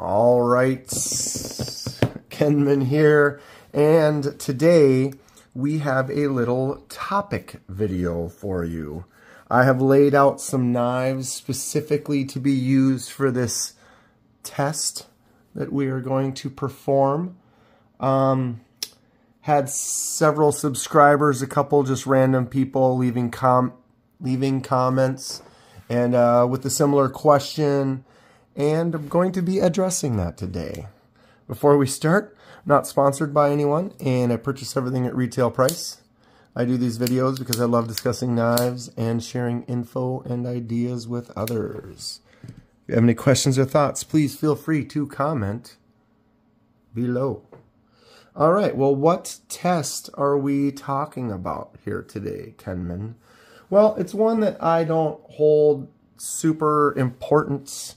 All right, Kenman here, and today we have a little topic video for you. I have laid out some knives specifically to be used for this test that we are going to perform. Had several subscribers, a couple just random people leaving comments and with a similar question. And I'm going to be addressing that today. Before we start, I'm not sponsored by anyone, and I purchase everything at retail price. I do these videos because I love discussing knives and sharing info and ideas with others. If you have any questions or thoughts, please feel free to comment below. All right, well, what test are we talking about here today, Kenman? Well, it's one that I don't hold super importance.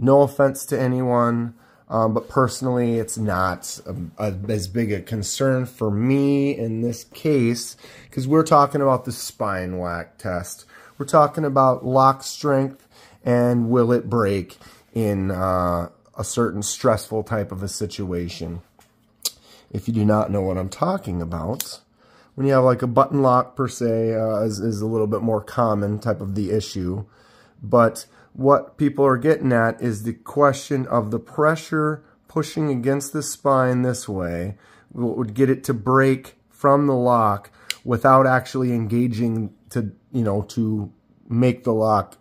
No offense to anyone, but personally it's not as big a concern for me in this case, because we're talking about the spine whack test. We're talking about lock strength and will it break in a certain stressful type of a situation. If you do not know what I'm talking about, when you have like a button lock per se is a little bit more common type of the issue, but what people are getting at is the question of the pressure pushing against the spine this way would get it to break from the lock without actually engaging to, to make the lock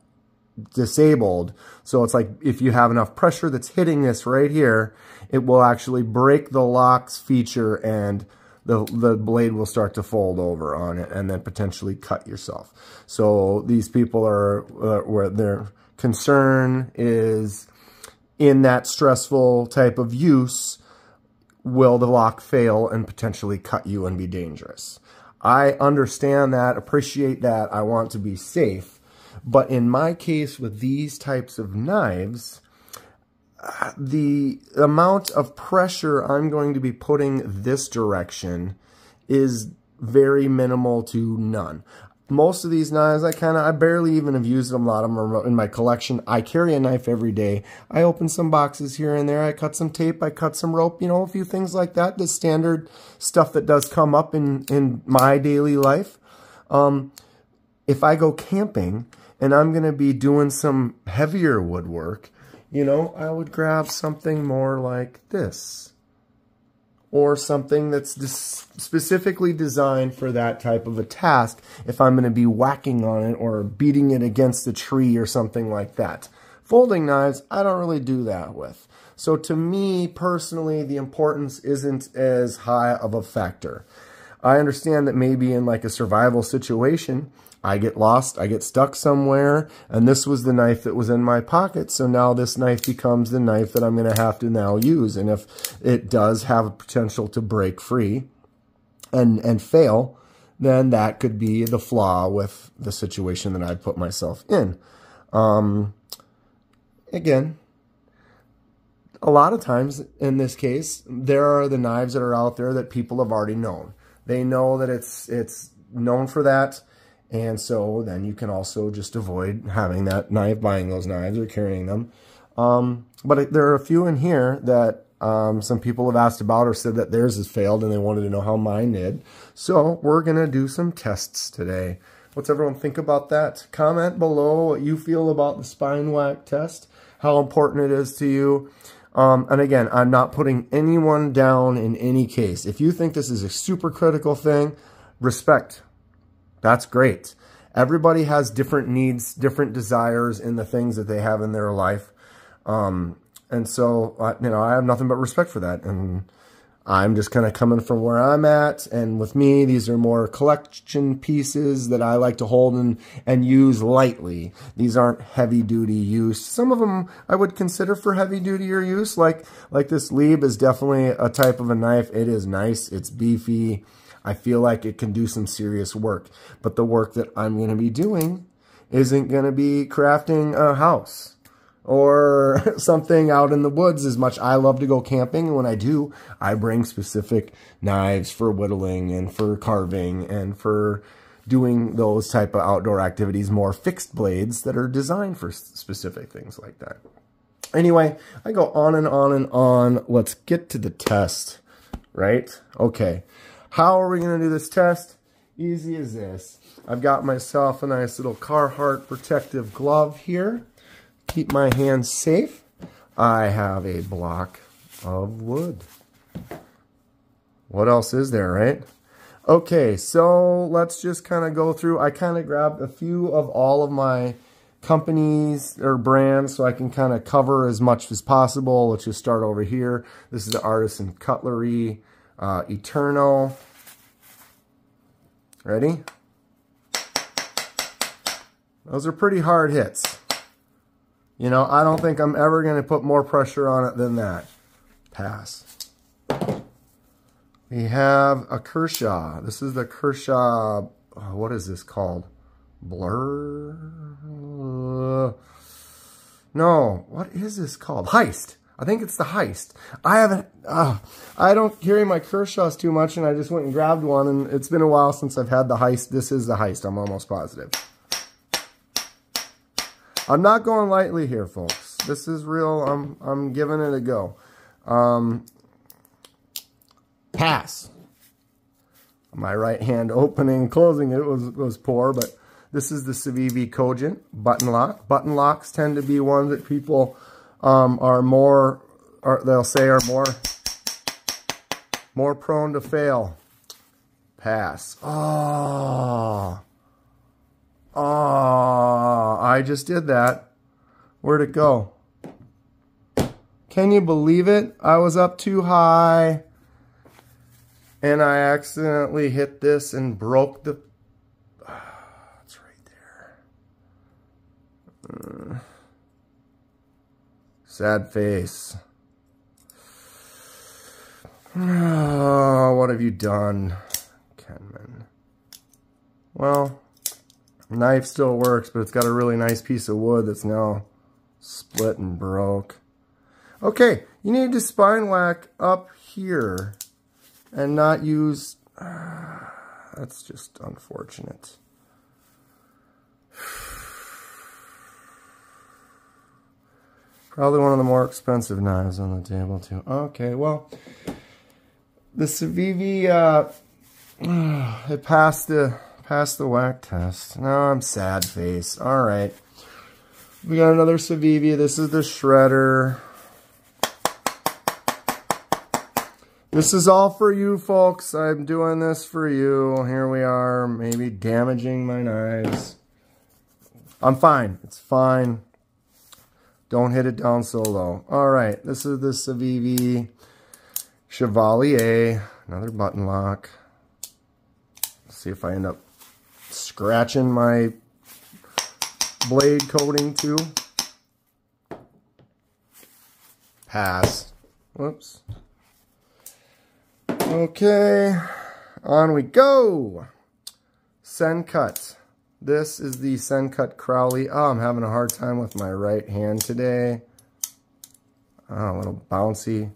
disabled. So it's like if you have enough pressure that's hitting this right here, it will actually break the lock's feature and the blade will start to fold over on it and then potentially cut yourself. So these people are where their concern is in that stressful type of use, will the lock fail and potentially cut you and be dangerous? I understand that, appreciate that, I want to be safe, but in my case with these types of knives, the amount of pressure I'm going to be putting this direction is very minimal to none. Most of these knives, I barely even have used them. A lot of them are in my collection. I carry a knife every day. I open some boxes here and there. I cut some tape. I cut some rope, a few things like that. The standard stuff that does come up in my daily life. If I go camping and I'm going to be doing some heavier woodwork, I would grab something more like this. Or something that's specifically designed for that type of a task if I'm going to be whacking on it or beating it against a tree or something like that. Folding knives, I don't really do that with. So to me, personally, the importance isn't as high of a factor. I understand that maybe in like a survival situation, I get lost, I get stuck somewhere, and this was the knife that was in my pocket, so now this knife becomes the knife that I'm going to have to now use. And if it does have a potential to break free and fail, then that could be the flaw with the situation that I'd put myself in. Again, a lot of times in this case, there are the knives that are out there that people have already known. They know that it's known for that. And so then you can also just avoid having that knife, buying those knives or carrying them. But there are a few in here that some people have asked about or said that theirs has failed and they wanted to know how mine did. So we're going to do some tests today. What's everyone think about that? Comment below what you feel about the spine whack test, how important it is to you. And again, I'm not putting anyone down in any case. If you think this is a super critical thing, respect. That's great. Everybody has different needs, different desires in the things that they have in their life. And so, I have nothing but respect for that. And I'm just kind of coming from where I'm at. And with me, these are more collection pieces that I like to hold and use lightly. These aren't heavy duty use. Some of them I would consider for heavy duty or use. Like this Lieb is definitely a type of a knife. It is nice. It's beefy. I feel like it can do some serious work, but the work that I'm going to be doing isn't going to be crafting a house or something out in the woods. As much I love to go camping, and when I do, I bring specific knives for whittling and for carving and for doing those type of outdoor activities, more fixed blades that are designed for specific things like that. Anyway, I go on and on and on. Let's get to the test, right? Okay. How are we going to do this test? Easy as this. I've got myself a nice little Carhartt protective glove here. Keep my hands safe. I have a block of wood. What else is there, right? Okay, so let's just kind of go through. I kind of grabbed a few of all of my companies or brands so I can kind of cover as much as possible. Let's just start over here. This is the Artisan Cutlery Eterno. Ready? Those are pretty hard hits. You know, I don't think I'm ever going to put more pressure on it than that. Pass. We have a Kershaw. This is the Kershaw, what is this called? Blur? No, what is this called? Heist. I think it's the Heist. I don't carry my Kershaws too much, and I just went and grabbed one, and it's been a while since I've had the Heist. This is the Heist, I'm almost positive. I'm not going lightly here, folks. This is real. I'm giving it a go. Pass. My right hand opening and closing it was poor, but this is the Civivi Cogent button lock. Button locks tend to be ones that people they'll say are more prone to fail. Pass. Oh, I just did that. Where'd it go? Can you believe it? I was up too high and I accidentally hit this and broke the... it's right there. Sad face. Oh, what have you done, Kenman? Well, knife still works, but it's got a really nice piece of wood that's now split and broke. Okay, you need to spine whack up here and not use... that's just unfortunate. Probably one of the more expensive knives on the table too. Okay, well, the Civivi, it passed the whack test. Now I'm sad face. All right, we got another Civivi. This is the Shredder. This is all for you, folks. I'm doing this for you. Here we are, maybe damaging my knives. I'm fine. It's fine. Don't hit it down so low. All right, this is the Civivi Chevalier. Another button lock. Let's see if I end up scratching my blade coating too. Pass. Whoops. Okay, on we go. Sencut. This is the Sencut Crowley. Oh, I'm having a hard time with my right hand today. Oh, a little bouncy.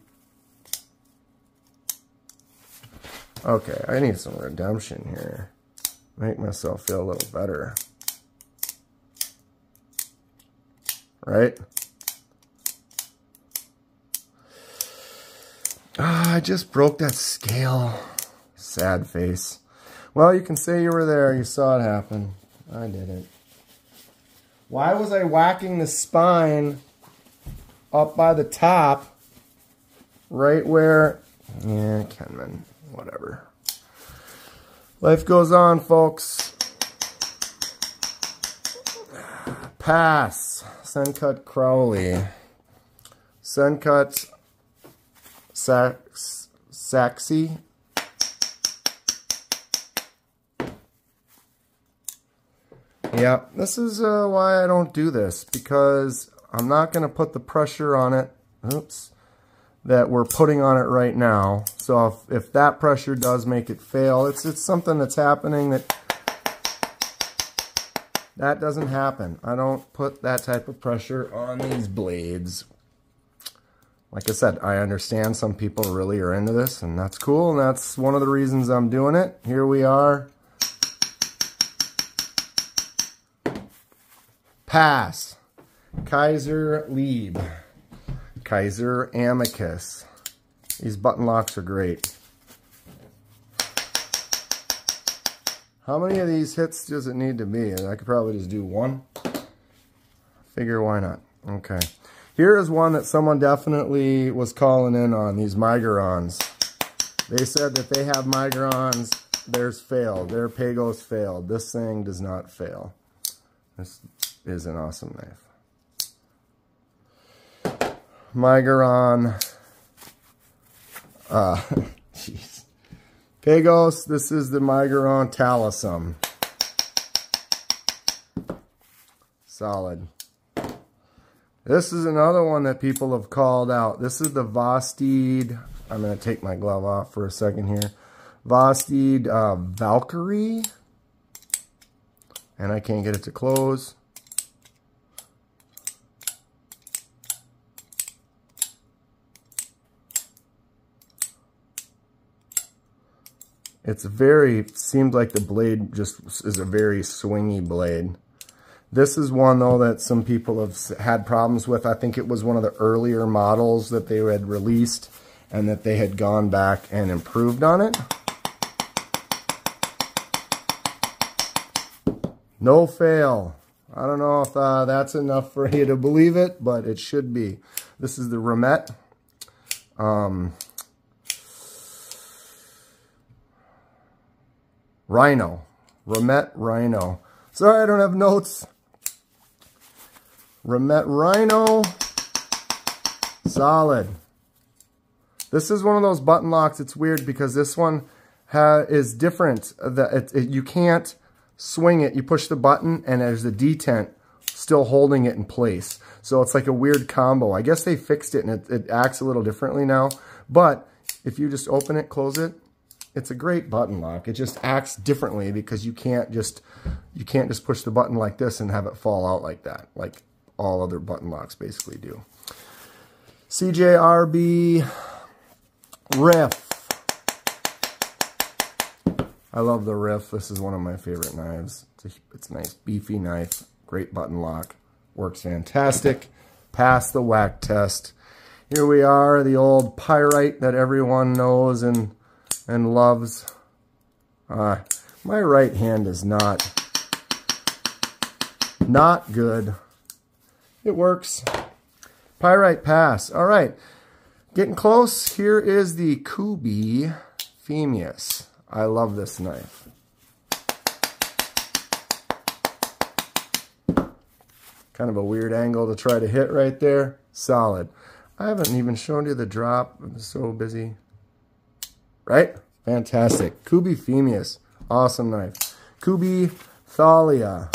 Okay, I need some redemption here. Make myself feel a little better. Right? I just broke that scale. Sad face. Well, you can say you were there. You saw it happen. I didn't. Why was I whacking the spine up by the top? Right where... yeah, Kenman. Whatever. Life goes on, folks. Pass. Sencut Crowley. Sencut... Saxy. Yeah, this is why I don't do this, because I'm not going to put the pressure on it, oops, that we're putting on it right now. So if that pressure does make it fail, it's something that's happening that doesn't happen. I don't put that type of pressure on these blades. Like I said, I understand some people really are into this, and that's cool, and that's one of the reasons I'm doing it. Here we are. Pass. Kaiser Lieb. Kaiser Amicus. These button locks are great. How many of these hits does it need to be? I could probably just do one. Figure why not. Okay. Here is one that someone definitely was calling in on, these Migrons. They said that they have Migrons, theirs failed. Their Pagos failed. This thing does not fail. This is an awesome knife. Migron. Jeez. Pagos, this is the Migron Talisum. Solid. This is another one that people have called out. This is the Vosteed. I'm going to take my glove off for a second here. Vosteed Valkyrie. And I can't get it to close. It's seems like the blade just is a very swingy blade. This is one, though, that some people have had problems with. I think it was one of the earlier models that they had released and that they had gone back and improved on it. No fail. I don't know if that's enough for you to believe it, but it should be. This is the Remet. Rhino. Remet Rhino. Sorry, I don't have notes. Remet Rhino. Solid. This is one of those button locks. It's weird because this one is different. You can't swing it. You push the button and there's a detent still holding it in place. So it's like a weird combo. I guess they fixed it and it acts a little differently now. But if you just open it, close it, it's a great button lock. It just acts differently because you can't just push the button like this and have it fall out like that, like all other button locks basically do. CJRB Riff. I love the Riff. This is one of my favorite knives. It's a nice beefy knife. Great button lock. Works fantastic. Passed the whack test. Here we are, the old Pyrite that everyone knows and loves. My right hand is not good. It works. Pyrite pass. All right. Getting close. Here is the Kubey Phemius. I love this knife. Kind of a weird angle to try to hit right there. Solid. I haven't even shown you the drop. I'm so busy. Right? Fantastic. Kubey Phemius. Awesome knife. Kubey Thalia.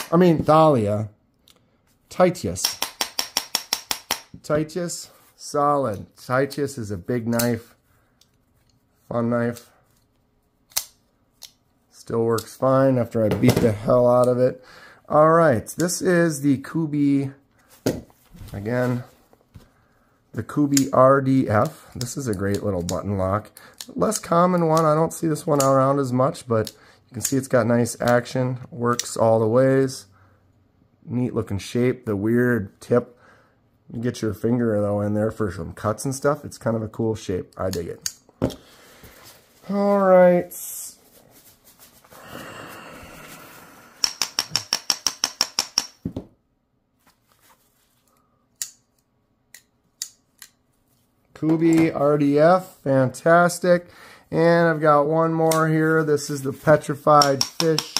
Titius. Titius. Solid. Titius is a big knife. Fun knife. Still works fine after I beat the hell out of it. All right. This is the Kubey. Again. The Kubey RDF. This is a great little button lock. Less common one. I don't see this one around as much, but you can see it's got nice action. Works all the ways. Neat looking shape. The weird tip. You get your finger, though, in there for some cuts and stuff. It's kind of a cool shape. I dig it. All right. Kubey RDF, fantastic. And I've got one more here. This is the Petrified Fish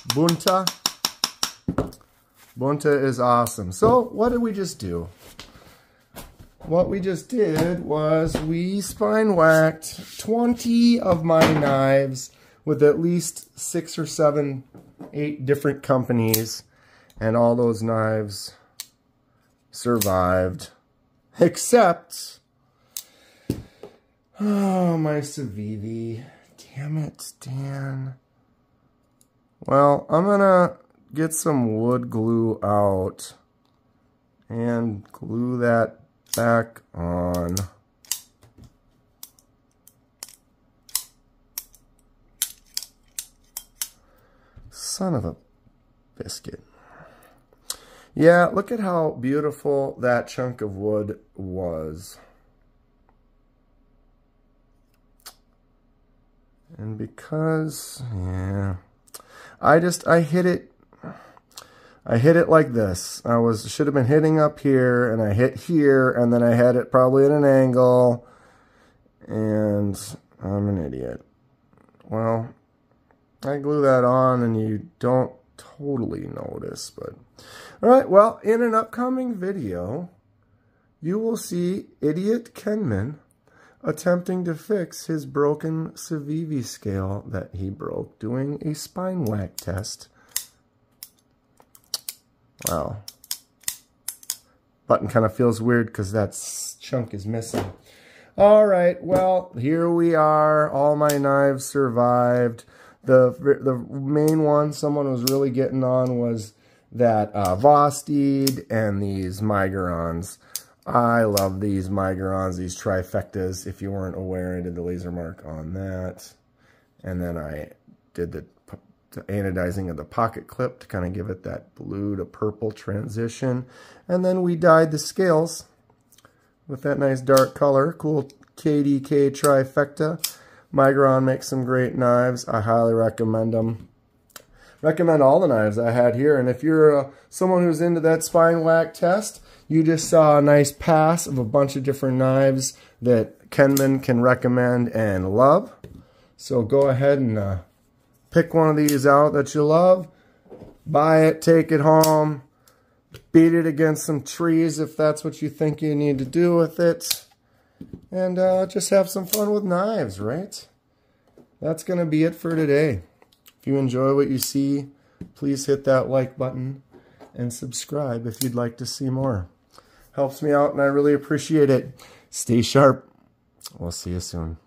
Bunta. Bunta is awesome. So what did we just do? What we just did was we spine whacked 20 of my knives with at least 6 or 7, 8 different companies. And all those knives survived. Except, oh, my Civivi. Damn it, Dan. Well, I'm going to get some wood glue out and glue that back on. Son of a biscuit. Yeah, look at how beautiful that chunk of wood was. And because, yeah, I hit it like this. Should have been hitting up here, and I hit here, and then I had it probably at an angle, and I'm an idiot. Well, I glue that on, and you don't totally notice, but... Alright, well, in an upcoming video, you will see Idiot Kenman attempting to fix his broken Civivi scale that he broke doing a spine whack test. Wow. Button kind of feels weird because that chunk is missing. Alright, well, here we are. All my knives survived. The main one someone was really getting on was that Vosteed and these Maigerons. I love these Maigerons, these trifectas. If you weren't aware, I did the laser mark on that. And then I did the anodizing of the pocket clip to kind of give it that blue to purple transition. And then we dyed the scales with that nice dark color. Cool KDK trifecta. Maigeron makes some great knives. I highly recommend them. Recommend all the knives I had here. And if you're someone who's into that spine whack test, you just saw a nice pass of a bunch of different knives that Kenman can recommend and love. So go ahead and pick one of these out that you love. Buy it, take it home, beat it against some trees if that's what you think you need to do with it. And just have some fun with knives, right? That's going to be it for today. If you enjoy what you see, please hit that like button and subscribe if you'd like to see more. Helps me out and I really appreciate it. Stay sharp. We'll see you soon.